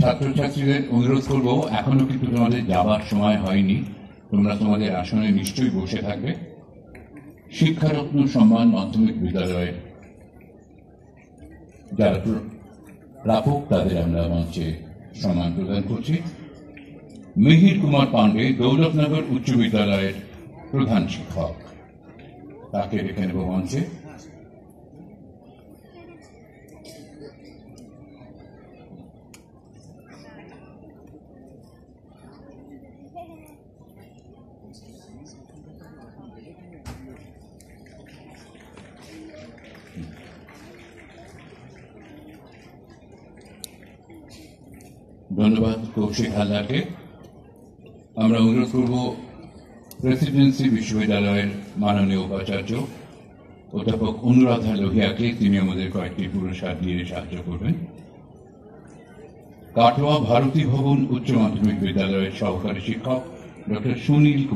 ছাত্রছাত্রীদের অনুরোধ করব, এখনো কিন্তু তোমাদের যাবার সময় হয়নি, তোমরা তোমাদের আসনে নিশ্চয়ই বসে থাকবে। শিক্ষারত্ন সম্মান মাধ্যমিক বিদ্যালয়ের যারা প্রাপক তাদের আমরা মঞ্চে সম্মান প্রদান করছি। মিহির কুমার পান্ডে, দৌলতনগর উচ্চ বিদ্যালয়ের প্রধান শিক্ষক, তাকে রেখে নেব মঞ্চে। ধন্যবাদ কৌশিক হালদারকে। আমরা অনুরোধ করব প্রেসিডেন্সি বিশ্ববিদ্যালয়ের মাননীয় উপাচার্য অধ্যাপক অনুরাধা লোহিয়াকে, তিনি আমাদের কয়েকটি পুরস্কার দিয়ে সাহায্য করবেন। কাটোয়া ভারতী ভবন উচ্চ মাধ্যমিক বিদ্যালয়ের সহকারী শিক্ষক ডক্টর সুনীল